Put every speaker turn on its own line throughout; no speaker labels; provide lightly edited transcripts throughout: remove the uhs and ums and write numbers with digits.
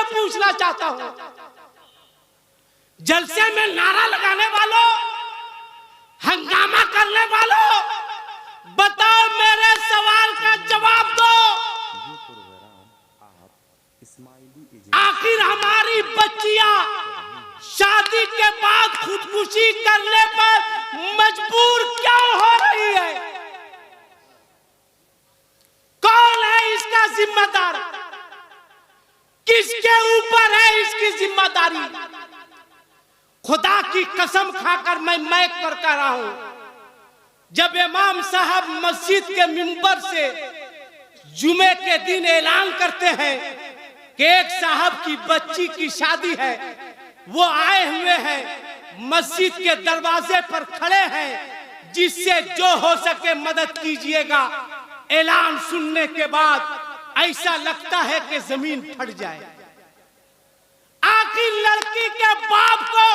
पूछना चाहता हूं, जलसे में नारा लगाने वालों, हंगामा करने वालों, बताओ मेरे सवाल का जवाब दो। आखिर हमारी बच्चियां शादी के बाद खुदकुशी करने पर मजबूर क्यों हो रही है? कौन है इसका जिम्मेदार? किसके ऊपर है इसकी जिम्मेदारी? खुदा की कसम खाकर मैं कर रहा हूं, जब इमाम साहब मस्जिद के मिंबर से जुमे के दिन ऐलान करते हैं कि एक साहब की बच्ची की शादी है, वो आए हुए हैं, मस्जिद के दरवाजे पर खड़े हैं, जिससे जो हो सके मदद कीजिएगा। ऐलान सुनने के बाद ऐसा लगता है कि जमीन फट जाए। आखिर लड़की के बाप को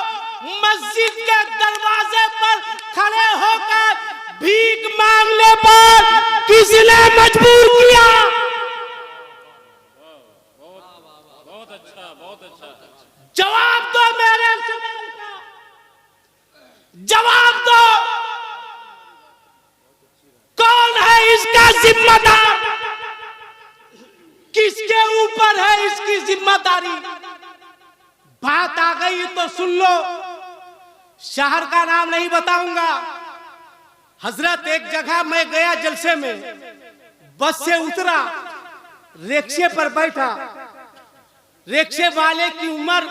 मस्जिद के दरवाजे पर खड़े होकर भीख मांगने पर किसने मजबूर किया? बहुत अच्छा। जवाब दो मेरे सवाल का, जवाब दो। कौन है इसका जिम्मेदार? किसके ऊपर है इसकी जिम्मेदारी? बात आ गई तो सुन लो। शहर का नाम नहीं बताऊंगा। हजरत एक जगह मैं गया जलसे में, बस से उतरा, रिक्शे पर बैठा। रिक्शे वाले की उम्र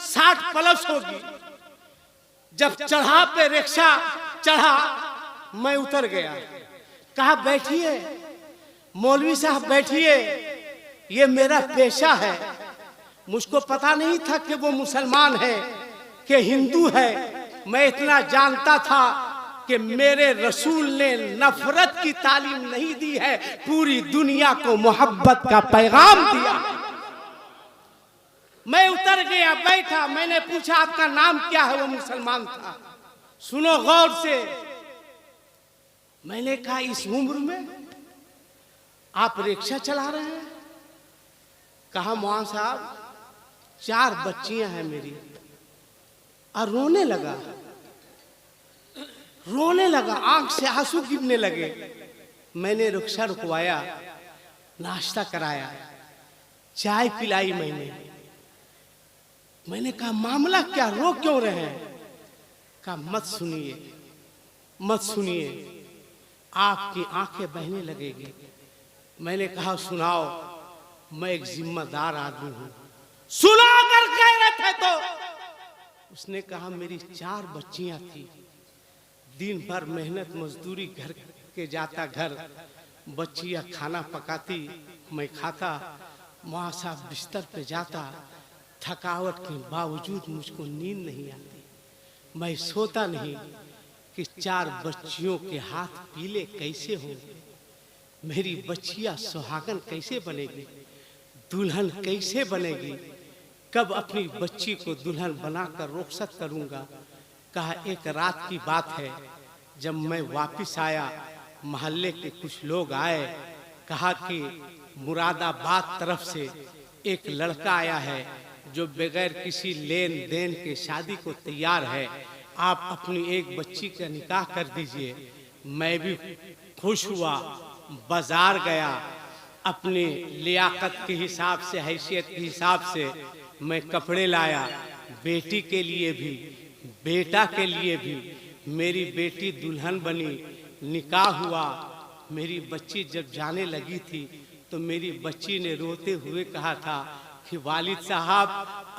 60 प्लस होगी। जब चढ़ा पे रिक्शा चढ़ा, मैं उतर गया। कहा बैठिए मौलवी साहब, बैठिए, ये मेरा पेशा है। मुझको पता नहीं था कि वो मुसलमान है कि हिंदू है। मैं इतना जानता था कि मेरे रसूल ने नफरत की तालीम नहीं दी है, पूरी दुनिया को मोहब्बत का पैगाम दिया। मैं उतर गया, बैठा। मैंने पूछा आपका नाम क्या है? वो मुसलमान था। सुनो गौर से। मैंने कहा इस उम्र में आप रिक्शा चला रहे हैं? कहा मौलाना साहब 4 बच्चियां हैं मेरी। और रोने लगा, आंख से आंसू गिरने लगे। मैंने रिक्शा रुकवाया, नाश्ता कराया, चाय पिलाई। मैंने कहा मामला क्या, रो क्यों रहे हैं? कहा मत सुनिए, आपकी आंखें बहने लगेगी। मैंने कहा सुनाओ, मैं एक जिम्मेदार आदमी हूं, सुना अगर कह रहे थे तो। उसने कहा मेरी 4 बच्चियां थी, दिन भर मेहनत मजदूरी, घर के जाता घर, बच्चियां खाना पकाती, मैं खाता, माँ साहब बिस्तर पे जाता। थकावट के बावजूद मुझको नींद नहीं आती। मैं सोता नहीं कि 4 बच्चियों के हाथ पीले कैसे होंगे, मेरी बच्चियां सुहागन कैसे बनेगी, दुल्हन कैसे बनेगी, कब अपनी बच्ची को दुल्हन बनाकर रुखसत करूंगा। कहा एक रात की बात है, जब मैं वापस आया, मोहल्ले के कुछ लोग आए। कहा कि मुरादाबाद तरफ से एक लड़का आया है जो बगैर किसी लेन देन के शादी को तैयार है, आप अपनी एक बच्ची का निकाह कर दीजिए। मैं भी खुश हुआ, बाजार गया, अपने लियाकत के हिसाब से, हैसियत के हिसाब से मैं कपड़े लाया, बेटी के लिए भी, बेटा के लिए भी। मेरी बेटी दुल्हन बनी, निकाह हुआ। मेरी बच्ची जब जाने लगी थी तो मेरी बच्ची ने रोते हुए कहा था कि वालिद साहब,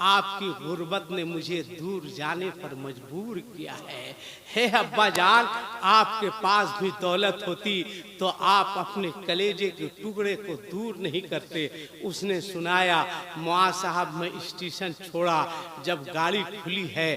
आपकी गुर्बत ने मुझे दूर जाने पर मजबूर किया है। हे अब्बा जान, आपके पास भी दौलत होती तो आप अपने कलेजे के टुकड़े को दूर नहीं करते। उसने सुनाया, मुआ साहब मैं स्टेशन छोड़ा, जब गाड़ी खुली है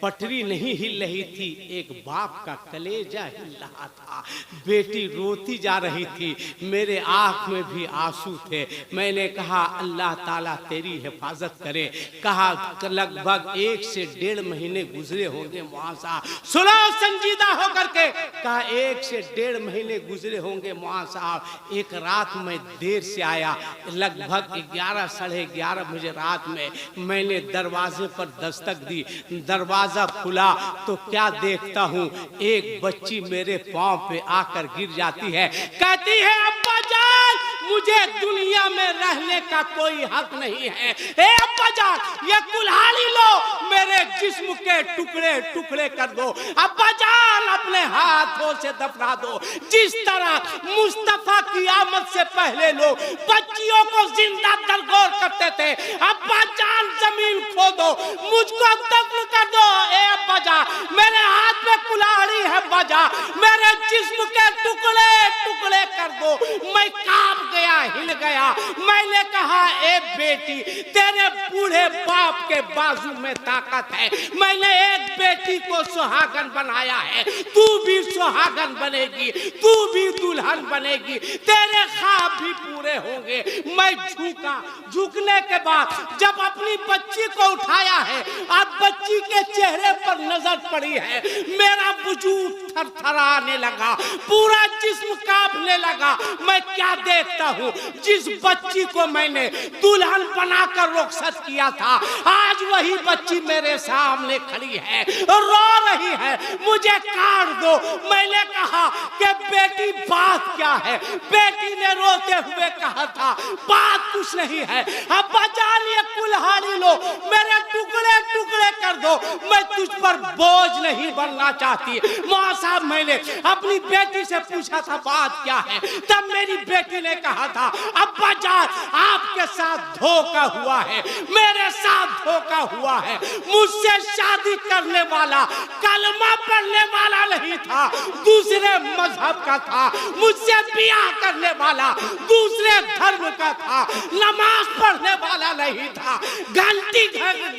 पटरी नहीं हिल रही थी, एक बाप का कलेजा हिल रहा था। बेटी रोती जा रही थी, मेरे आंख में भी आंसू थे। मैंने कहा अल्लाह ताला तेरी हिफाजत करे। कहा लगभग 1 से 1.5 महीने गुजरे होंगे मुआ साहब। सुनो संजीदा होकर के, कहा 1 से 1.5 महीने गुजरे होंगे मुआ साहब। एक रात में देर से आया, लगभग 11 साढ़े 11 बजे रात में मैंने दरवाजे पर दस्तक दी। दरवाजा खुला तो क्या देखता हूँ, एक बच्ची मेरे पांव पे आकर गिर जाती है। कहती है अब्बा जान मुझे दुनिया में रहने का कोई हक नहीं है। ए अब्बा जान ये कुल्हाड़ी लो, मेरे जिस्म के टुकड़े टुकड़े कर दो। अब्बा जान अपने हाथों से दफना दो। जिस तरह मुस्तफा की आमद से पहले लोग बच्चियों को जिंदा दरगोर करते थे, अब्बा जान जमीन खोदो, मुझको दफन कर दो। ए अब्बा जान मेरे हाथ में कुल्हाड़ी है बजा, मेरे जिस्म के टुकड़े टुकड़े कर दो। मैं कांप गया, हिल गया। मैंने कहा ए बेटी तेरे बूढ़े बाप के बाजू में ताकत है। मैंने एक बेटी को सुहागन बनाया है, तू भी सुहागन बनेगी, तू भी दुल्हन बनेगी, तेरे ख्वाब भी पूरे होंगे। मैं झुका, झुकने के बाद जब अपनी बच्ची को उठाया है, अब बच्ची के चेहरे पर नजर पड़ी है, मेरा वजूद थरथराने लगा, पूरा जिस्म कांपने लगा। मैं क्या देखता हूँ, जिस बच्ची को मैंने दुल्हन बनाकर रुखसत किया था, आज वही बच्ची मेरे सामने खड़ी है, रो रही है, मुझे काट दो। मैंने कहा कि बेटी बात क्या है? बेटी ने रोते हुए कहा था बात कुछ नहीं है, अब्बा जान ये कुल्हाड़ी लो, मेरे टुकड़े टुकड़े कर दो, मैं तुझ पर बोझ नहीं बनना चाहती। माँ साहब मैंने अपनी बेटी से पूछा था बात क्या है, तब मेरी बेटी ने कहा था अब्बा जान आपके साथ धोखा हुआ है, मेरे साथ धोखा हुआ है। मुझसे शादी करने वाला कलमा पढ़ने वाला नहीं था, दूसरे मजहब का था। मुझसे ब्याह करने वाला दूसरे धर्म का था, नमाज पढ़ने वाला नहीं था, घंटी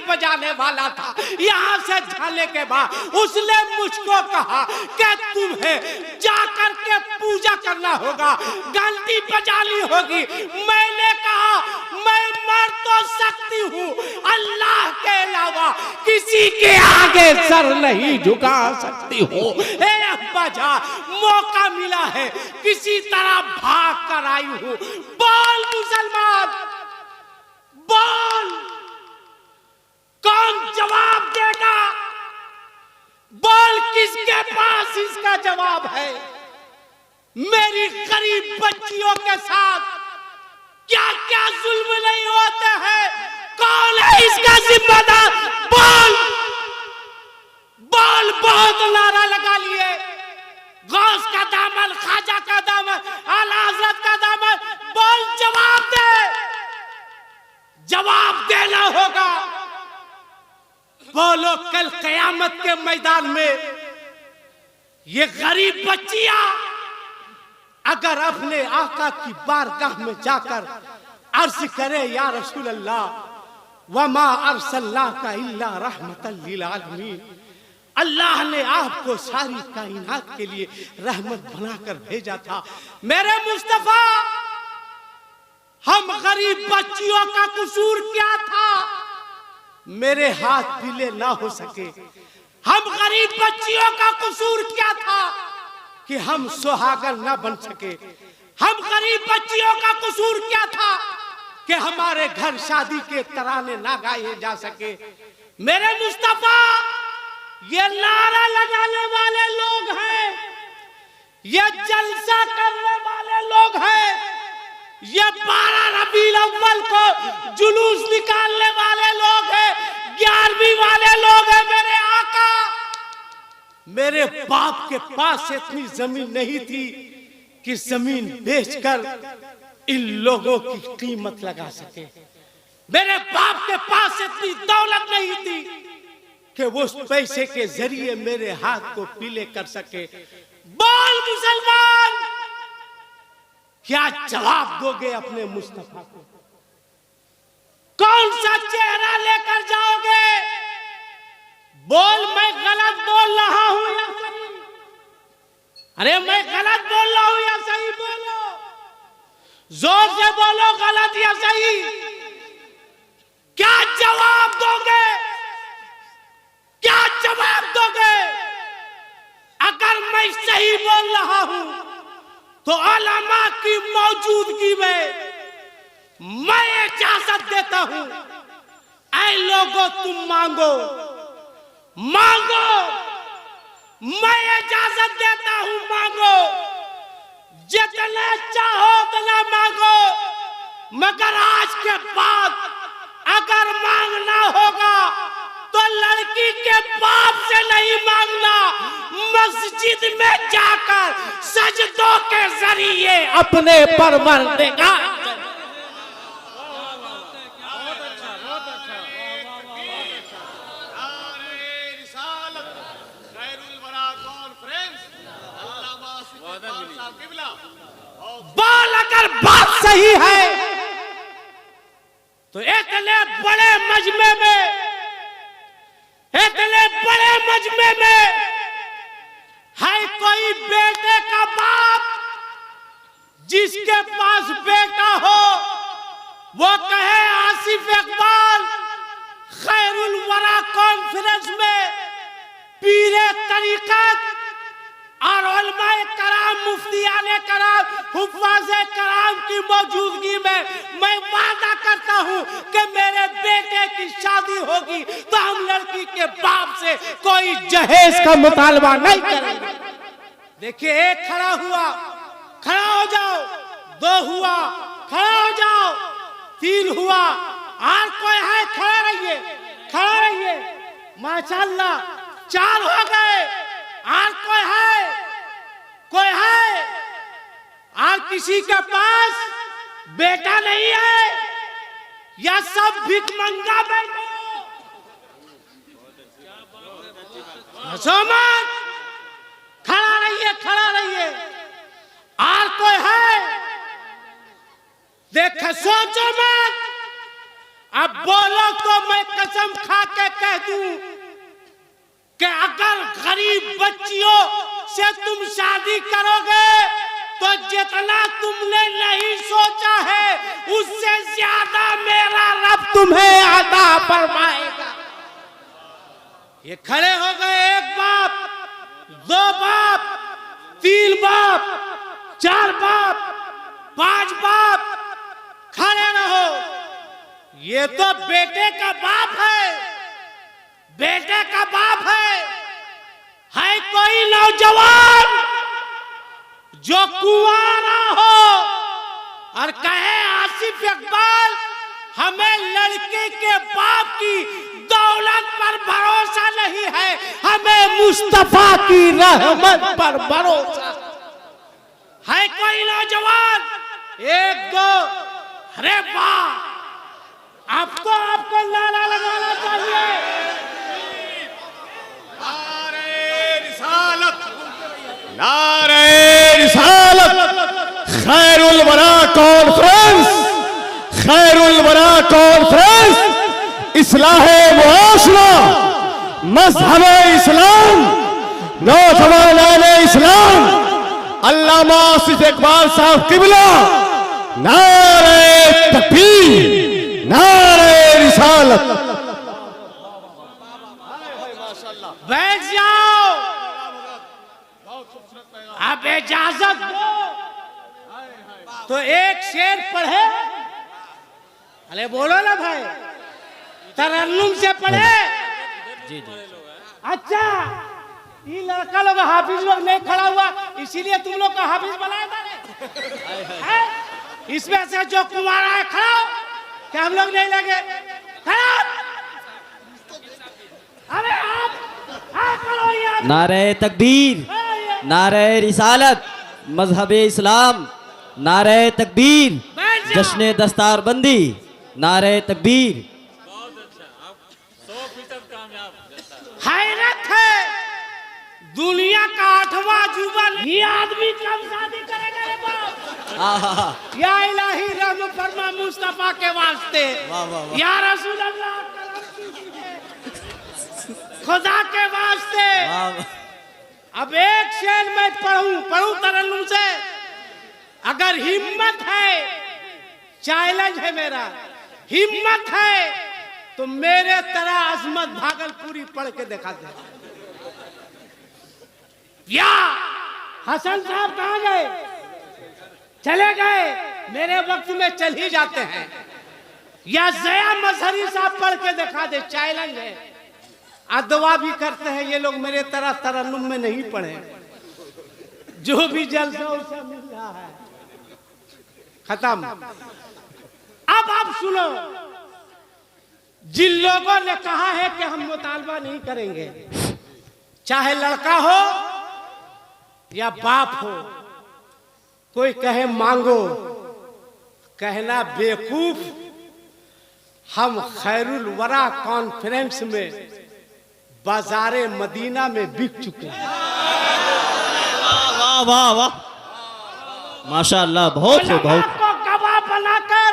बजाने वाला था। यहाँ से जाने के बाद उसने मुझको कहा कि तुम्हें जाकर के पूजा करना होगा, घंटी बजानी होगी। मैंने कहा मैं मर तो सकती हूँ, अल्लाह के अलावा किसी के आगे सर नहीं झुका सकती हूँ। ए अब्बा जान मौका मिला है, किसी तरह भाग कर आई हूँ। बोल मुसलमान बोल, कौन जवाब देगा? बोल किसके पास इसका जवाब है? मेरी गरीब बच्चियों के साथ क्या क्या जुल्म नहीं होते हैं? कौन है इसका जिम्मेदार? बोल बोल, बहुत नारा लगा लिए, गौस का दामन, ख्वाजा का दामन, आला हज़रत का दामन। बोल जवाब दे, जवाब देना होगा। बोलो कल कयामत के मैदान में ये गरीब बच्चियां अगर अपने आका की बारगाह में जाकर अर्ज करे या रसूल अल्लाह वमा अरसलनाका इल्ला रहमतल लिल आलमीन, अल्लाह ने आपको सारी कायनात के लिए रहमत बनाकर भेजा था। मेरे मुस्तफा हम गरीब बच्चियों का कसूर क्या था? मेरे हाथ पीले ना हो सके। हम गरीब बच्चियों का कसूर क्या था कि हम सुहागन ना बन सके? हम गरीब बच्चियों का कसूर क्या था कि हमारे घर शादी के तराने ना गाए जा सके? मेरे मुस्तफा ये नारा लगाने वाले लोग हैं, ये जलसा करने वाले लोग हैं, ये 12 रबीउल अव्वल को जुलूस निकालने वाले लोग हैं, 11वीं वाले लोग हैं। मेरे आका, मेरे बाप के पास इतनी जमीन नहीं थी कि जमीन बेचकर इन लोगों की कीमत लगा सके। मेरे बाप के पास इतनी दौलत नहीं थी कि वो उस पैसे के जरिए मेरे हाथ को पीले कर सके। बोल मुसलमान, क्या जवाब दोगे अपने मुस्तफा को? कौन सा चेहरा लेकर जाओगे? बोल। अरे मैं गलत बोल रहा हूं या सही बोलो? जोर से बोलो, गलत या सही? क्या जवाब दोगे? क्या जवाब दोगे? अगर मैं सही बोल रहा हूं तो उलमा की मौजूदगी में मैं इजाजत देता हूं, ऐ लोगों तुम मांगो मांगो, मैं इजाजत देता हूं, मांगो जितने चाहो उतना मांगो, मगर आज के बाद अगर मांगना होगा तो लड़की के बाप से नहीं मांगना, मस्जिद में जाकर सजदों के जरिए अपने परवरदिगार। बोल, अगर बात सही है तो इतने बड़े मजमे में है कोई बेटे का बाप जिसके पास बेटा हो वो कहे आसिफ इकबाल खैरुल वरा कॉन्फ्रेंस में पीरे तरीकत और उलमाए कराम, मुफ्तियाने कराम, हुफ्फाज़े कराम की मौजूदगी में मैं वादा करता हूं कि मेरे बेटे की शादी होगी तो हम लड़की के बाप से कोई जहेज का मुतालबा नहीं करेंगे। देखिए, एक खड़ा हुआ, खड़ा हो जाओ, दो हुआ, खड़ा हो जाओ, तीन हुआ, और कोई है खड़ा रहिए, खड़ा रहिए, माशाअल्लाह, चार हो गए, और कोई है और किसी के पास बेटा नहीं है या सब भिखमंगा बैठे हो? मत, खड़ा रहिए, और कोई है? देख, सोचो मत, अब बोलो तो मैं कसम खा के कह दूं कि अगर गरीब बच्चियों से तुम शादी करोगे तो जितना तुमने नहीं सोचा है उससे ज्यादा मेरा रब तुम्हें अता फरमाएगा। ये खड़े हो गए, एक बाप, दो बाप, तीन बाप, चार बाप, पांच बाप, खड़े रहो। ये तो बेटे का बाप है, बेटे का बाप है कोई नौजवान जो कुंवारा हो और कहे आसिफ इकबाल हमें लड़के के बाप की दौलत पर भरोसा नहीं है, हमें मुस्तफा की रहमत पर भरोसा है। कोई नौजवान, एक दो, अरे वाह, आपको नारा लगाना चाहिए।
नारे रिसालत, खैरुल वरा कॉन्फ्रेंस, खैरुल वरा कॉन्फ्रेंस, इस्लाहे मुआशरा, मज़हब इस्लाम, नौजवान इस्लाम, अल्लामा आसिफ इकबाल साहब किबला, नारे तकबीर, नारे रिसालत।
बैठ जाओ, अब इजाजत दो तो एक शेर पढ़े। अरे बोलो ना भाई, तरन्नुम से पढ़े।
जी जी।
अच्छा, ये लड़का लोग हाफिज लोग नहीं खड़ा हुआ इसीलिए तुम लोग का हाफिज बनाया था। इसमें से जो कुमारा है खड़ा हो, क्या हम लोग नहीं लगे? खड़ा। अरे आप करो यार।
नारे तकबीर, नारे रिसालत, मजहब इस्लाम, नारे तकबीर, जश्न दस्तारबंदी, नारे तकबीर।
हैरत है, दुनिया का 8वां अजूबा ये आदमी कब शादी करेगा रे बाप? या इलाही रहम फरमा मुस्तफा के वास्ते, या रसूल अल्लाह खुदा के वास्ते। अब एक शेर मैं पढ़ूं तरन्नुम से। अगर हिम्मत है, चैलेंज है मेरा, हिम्मत है तो मेरे तरह अजमत भागलपुरी पढ़ के दिखा दे। या हसन साहब कहां गए? चले गए, मेरे वक्त में चल ही जाते हैं। या जया मजहरी साहब पढ़ के दिखा दे, चैलेंज है। अदवा भी करते हैं ये लोग, मेरे तरह तरन्नुम में नहीं पढ़े। जो भी जलसा उसे मिल रहा है, खत्म। अब आप सुनो, जिन लोगों ने कहा है कि हम मुतालबा नहीं करेंगे, चाहे लड़का हो या बाप हो, कोई कहे मांगो, कहना बेवकूफ। हम खैरुल वरा कॉन्फ्रेंस में बाजारे मदीना में बिक चुके हैं।
वाह वाह वाह, माशाअल्लाह, बहुत हो बहुत।
को गवाह बनाकर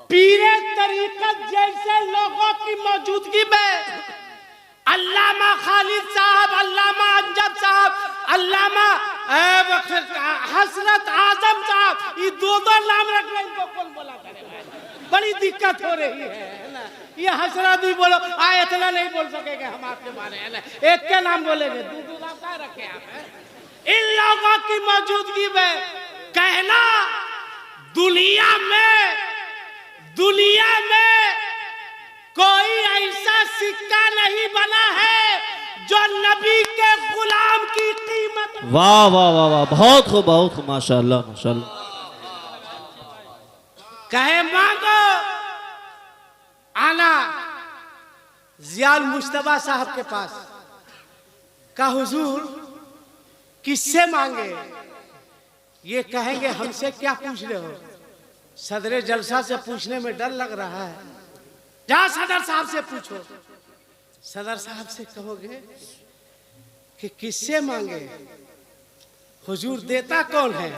पीरे तरीकत जैसे लोगों की मौजूदगी में अल्लामा खालिद साहब, अल्लामा अंजब साहब, अल्लामा हसरत आजम साहब, ये दो नाम रख रहे, इनको कौन बोला करे? बड़ी दिक्कत हो रही है ना। ये हसरत भी बोलो, इतना नहीं बोल सकेंगे हम आपके बारे में, एक के नाम बोलेंगे, दो नाम क्या रखे आप? इन लोगों की मौजूदगी में कहना दुनिया में कोई ऐसा सिक्का नहीं बना है जो नबी के गुलाम की कीमत।
वाह वाह वाह वाह, बहुत खूब बहुत खूब, माशाअल्लाह माशाअल्लाह।
कहे मांगो, आना जियाल मुश्तबा साहब के पास का हुजूर किससे मांगे? ये कहेंगे हमसे क्या पूछ रहे हो? सदरे जलसा से पूछने में डर लग रहा है, जा सदर साहब से पूछो। सदर साहब से कहोगे कि किससे मांगे, हुजूर देता कौन है?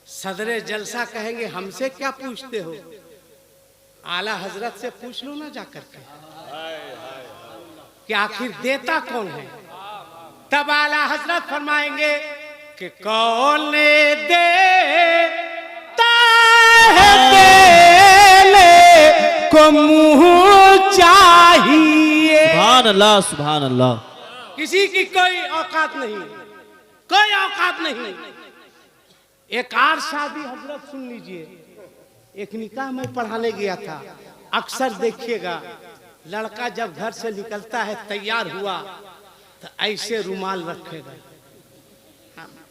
सदरे जलसा कहेंगे हमसे क्या पूछते हो, आला हजरत से पूछ लो ना जाकर के कि आखिर देता कौन है। तब आला हजरत फरमाएंगे कि कौन देता है, देने को मुंह चाहिए।
सुभान अल्लाह सुभान अल्लाह।
किसी की कोई औकात नहीं, कोई औकात नहीं। एक और शादी हजरत सुन लीजिए, एक निकाह में पढ़ाने गया था। अक्सर देखिएगा लड़का जब घर से निकलता है, तैयार हुआ तो ऐसे रुमाल रखेगा,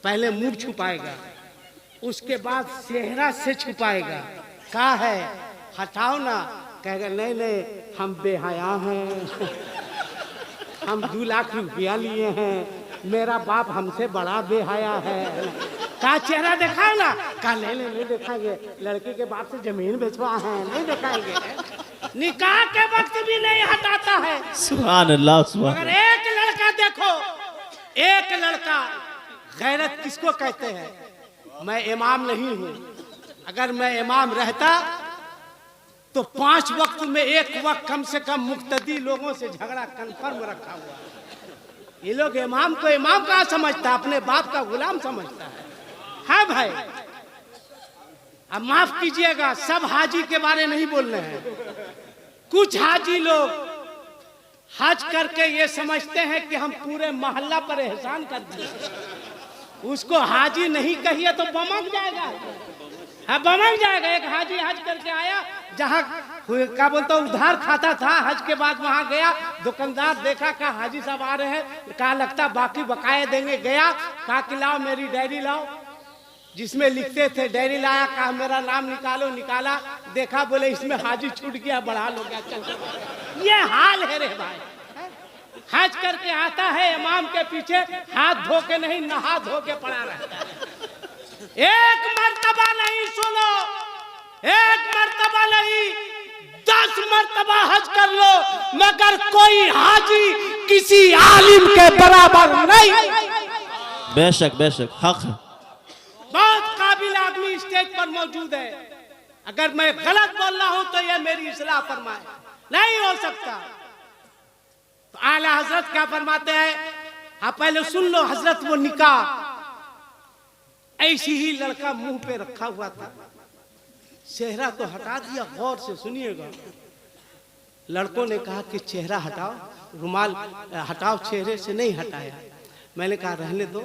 पहले मुंह छुपाएगा, उसके बाद सेहरा से छुपाएगा। कहा है हटाओ ना, कहेगा नहीं नहीं हम बेहया हैं, हम 2 लाख रुपया लिए हैं, मेरा बाप हमसे बड़ा बेहया है। का चेहरा दिखाए ना, कहा नहीं दिखाएंगे, लड़के के बाप से जमीन बेचवा है, नहीं दिखाएंगे। निकाह के वक्त भी नहीं हटाता है।
सुभान अल्लाह सुभान।
अगर एक लड़का देखो, एक लड़का, गैरत किसको कहते हैं? मैं इमाम नहीं हूं, अगर मैं इमाम रहता तो 5 वक्त में एक वक्त कम से कम मुक्तदी लोगों से झगड़ा कन्फर्म रखा हुआ। ये लोग इमाम को इमाम कहाँ समझता है, अपने बाप का गुलाम समझता है। हाँ भाई, अब माफ कीजिएगा, सब हाजी के बारे नहीं बोल रहे हैं। कुछ हाजी लोग हज करके ये समझते हैं कि हम पूरे मोहल्ला पर एहसान कर दिए, उसको हाजी नहीं कहिए तो बमक जाएगा। हाँ बमक जाएगा। एक हाजी हज करके आया, जहाँ क्या बोलता उधार खाता था, हज के बाद वहां गया, दुकानदार देखा, कहा हाजी साहब आ रहे हैं, कहा लगता बाकी बकाये देंगे। गया, कहा कि लाओ मेरी डायरी लाओ जिसमें लिखते थे, डायरी लाया, कहा मेरा नाम निकालो, निकाला, देखा, बोले इसमें हाजी छूट गया, बढ़ा लो गया, चल। ये हाल है रे भाई। हज करके आता है, इमाम के पीछे हाथ धो के नहीं, नहा धो के पड़ा रहता है। एक मर्तबा नहीं, सुनो, एक मर्तबा नहीं, 10 मर्तबा हज कर लो, मगर कोई हाजी किसी आलिम के बराबर नहीं।
बेशक बेशक, हक है।
बहुत काबिल आदमी स्टेज पर मौजूद है, अगर मैं गलत बोल रहा हूं तो यह मेरी इस्लाह फरमाए। नहीं हो सकता। तो आला हजरत क्या फरमाते हैं? आप पहले सुन लो हजरत, वो निकाह ऐसी ही लड़का मुंह पे रखा हुआ था, चेहरा तो हटा दिया। गौर से सुनिएगा, लड़कों ने कहा कि चेहरा हटाओ, रुमाल हटाओ, चेहरे से नहीं हटाया। मैंने कहा रहने दो,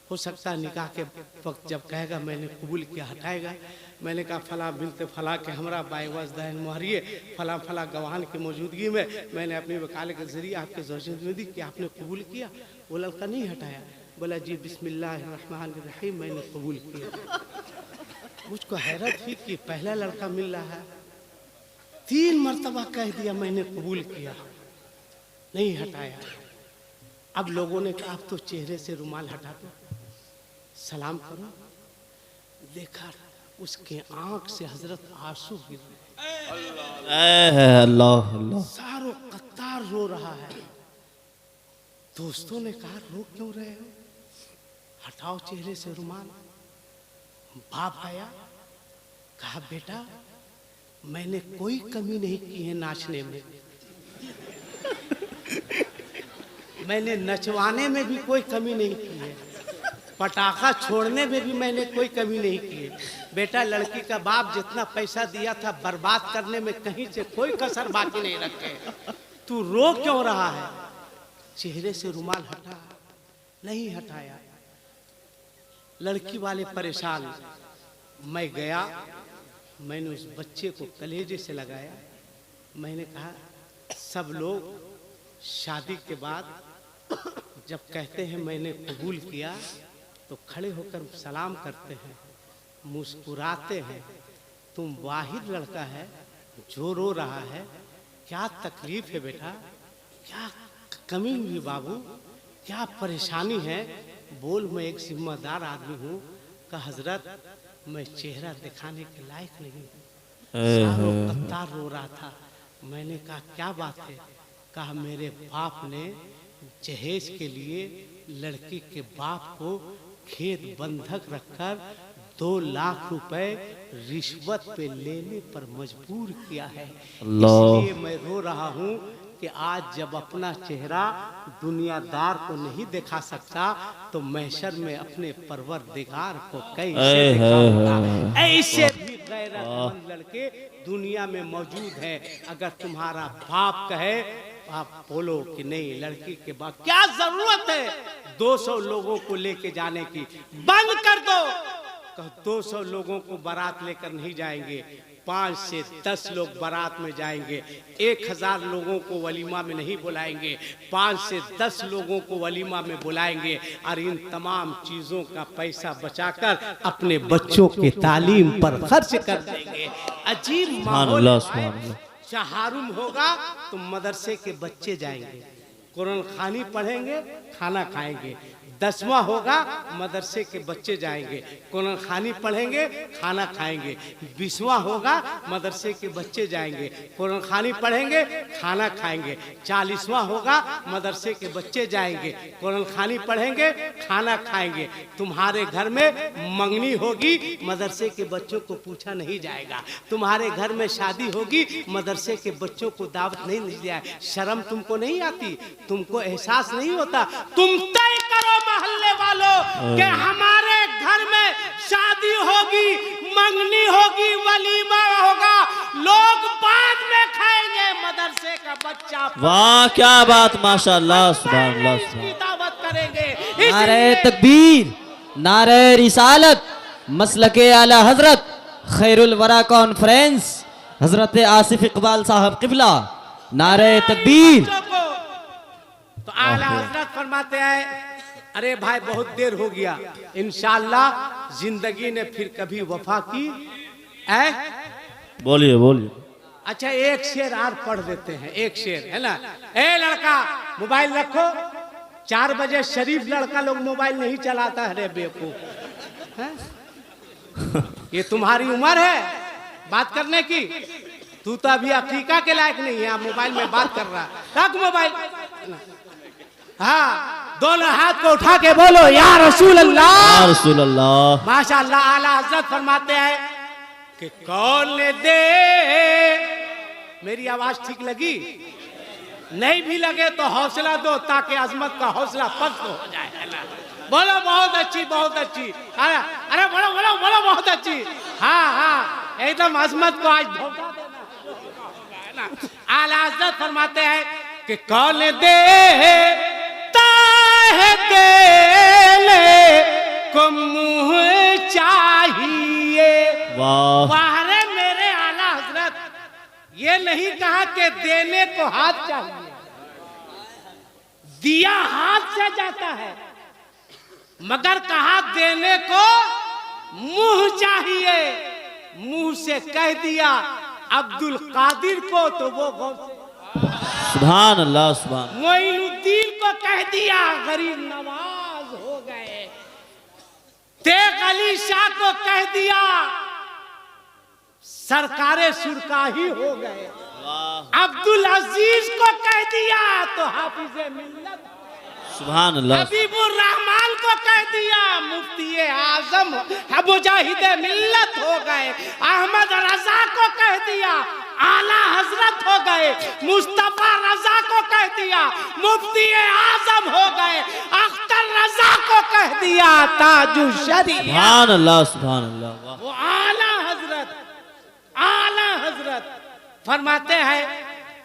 हो सकता है निकाह के वक्त जब कहेगा मैंने कबूल किया हटाएगा। मैंने कहा फला बिनते फला के हमरा बाईवाज दहन मुहरिए फला फला गवाहन की मौजूदगी में मैंने अपनी वकालत के जरिए आपके ज़ौजत में दी कि आपने कबूल किया। वो लड़का नहीं हटाया, बोला जी बिस्मिल्लाहिर्रहमानिर्रहीम, मैंने कबूल किया। मुझको हैरत हुई कि पहला लड़का मिल रहा है, 3 मरतबा कह दिया मैंने कबूल किया, नहीं हटाया। अब लोगों ने कहा आप तो चेहरे से रुमाल हटा दो, सलाम करो। देखा उसके आंख से हजरत आंसू गिर रहे,
अल्लाह अल्लाह,
सारों कतार रो रहा है। दोस्तों ने कहा रो क्यों रहे हो, हटाओ चेहरे से रुमाल। बाप आया, कहा बेटा मैंने कोई कमी नहीं की है नाचने में, मैंने नचवाने में भी कोई कमी नहीं की है, पटाखा छोड़ने में भी मैंने कोई कमी नहीं की है। बेटा लड़की का बाप जितना पैसा दिया था बर्बाद करने में कहीं से कोई कसर बाकी नहीं रखे, तू रो क्यों रहा है। चेहरे से रुमाल हटा, नहीं हटाया। लड़की वाले परेशान। मैं गया, मैंने उस बच्चे को कलेजे से लगाया। मैंने कहा सब लोग शादी के बाद जब कहते हैं मैंने कबूल किया तो खड़े होकर सलाम करते हैं, मुस्कुराते हैं। तुम वाहिद लड़का है जो रो रहा है, क्या तकलीफ है बेटा, क्या कमी हुई बाबू, क्या परेशानी है, बोल। मैं एक जिम्मेदार आदमी हूँ। कहा हजरत मैं चेहरा दिखाने के लायक नहीं हूँ। सारों कतार रो रहा था। मैंने कहा क्या बात है। कहा मेरे बाप ने जहेज के लिए लड़की के बाप को खेत बंधक रखकर 2 लाख रुपए रिश्वत पे लेने पर मजबूर किया है। इसलिए मैं रो रहा हूँ कि आज जब अपना चेहरा दुनियादार को नहीं दिखा सकता तो महशर में अपने परवरदिगार को कैसे दिखाऊंगा। ऐसे भी गैरतमंद लड़के दुनिया में मौजूद है। अगर तुम्हारा बाप कहे आप बोलो कि नहीं, लड़की के बाप क्या जरूरत है 200 लोगों को लेके जाने की, बंद कर दो। 200 लोगों को बारात लेकर नहीं जाएंगे, 5 से 10 लोग बारात में जाएंगे। 1000 लोगों को वलीमा में नहीं बुलाएंगे, 5 से 10 लोगों को वलीमा में बुलाएंगे और इन तमाम चीजों का पैसा बचाकर अपने बच्चों के तालीम पर खर्च कर देंगे। अजीब माहौल। शहारुम होगा तो मदरसे के बच्चे जाएंगे, कुरान खानी पढ़ेंगे, खाना खाएंगे। 10वां होगा मदरसे के बच्चे जाएंगे, कुरान खानी पढ़ेंगे, खाना खाएंगे। 20वां होगा मदरसे के बच्चे जाएंगे, कुरान खानी पढ़ेंगे, खाना खाएंगे। 40वां होगा मदरसे के बच्चे जाएंगे, कुरान खानी पढ़ेंगे, खाना खाएंगे। तुम्हारे घर में मंगनी होगी, मदरसे के बच्चों को पूछा नहीं जाएगा। तुम्हारे घर में शादी होगी, मदरसे के बच्चों को दावत नहीं दी जाए। शर्म तुमको नहीं आती, तुमको एहसास नहीं होता। तुम तय करो मोहल्ले वालों कि हमारे घर में शादी होगी, मंगनी होगी, वलीमा होगा, लोग बाद में खाएंगे, मदरसे का बच्चा।
वाह क्या बात, माशाअल्लाह, सुभान अल्लाह,
इसकी दावत करेंगे।
नारे तकबीर, नारे रिसालत, मसलके आला हजरत खैरुल वरा कॉन्फ्रेंस हजरत आसिफ इकबाल साहब किबला, नारे तकबीर।
तो आला हजरत फरमाते हैं अरे भाई बहुत देर हो गया, इंशाअल्लाह जिंदगी ने फिर कभी वफा की है।
बोलिए बोलिए।
अच्छा एक शेर और पढ़ देते हैं, एक शेर है ना। ए लड़का मोबाइल रखो, 4 बजे शरीफ लड़का लोग मोबाइल नहीं चलाता है रे बेवकूफ। ये तुम्हारी उम्र है बात करने की, तू तो अभी अफ्रीका के लायक नहीं है, मोबाइल में बात कर रहा। रख मोबाइल। हाँ दोनों हाथ को उठा के बोलो या रसूल अल्लाह,
या रसूल अल्लाह।
माशाअल्लाह। आला हजरत फरमाते हैं कि कौन दे, मेरी आवाज ठीक लगी? नहीं भी लगे तो हौसला दो ताकि अजमत का हौसला पस्त हो जाए। है ना? बोलो बहुत अच्छी, बहुत अच्छी। अरे अरे बोलो बोलो बोलो बहुत अच्छी। हाँ हाँ, एकदम अजमत को आज धोखा देना। आला हज़रत फरमाते हैं कि कौन देता है देले को मुँह चाहिए।
वाह
वाह रे मेरे आला हजरत, ये नहीं कहा कि देने को हाथ चाहिए, दिया हाथ से जाता है, मगर कहा देने को मुंह चाहिए। मुंह से कह दिया अब्दुल कादिर को तो वो
सुभान अल्लाह सुभान।
मोइनुद्दीन को कह दिया गरीब नवाज हो गए। तेग अली शाह को कह दिया सरकारे सुरकाही हो गए। अब्दुल अजीज को कह दिया तो हाफिजे मिल्लत।
सुभान अल्लाह।
हबीबुर रहमान को कह दिया मुफ्ती आजम मुजाहिद मिल्लत हो गए। अहमद रजा को कह दिया आला हजरत हो गए। मुस्तफा रजा को कह दिया मुफ्ती आजम हो गए। अख्तर रजा को कह दिया ताजुल शरीयत।
सुभान अल्लाह सुभान अल्लाह। वाह
वो आला हजरत, आला हजरत फरमाते हैं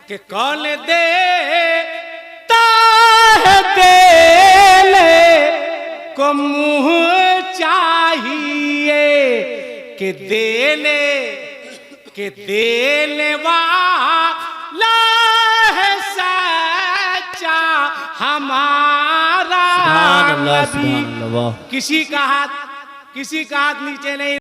कि कौन देता है देले को मुंह चाहिए कि देने वाला है सच्चा हमारा
सुभान अल्लाह
नबी।
सुभान अल्लाह। वाह
किसी का हाथ नीचे नहीं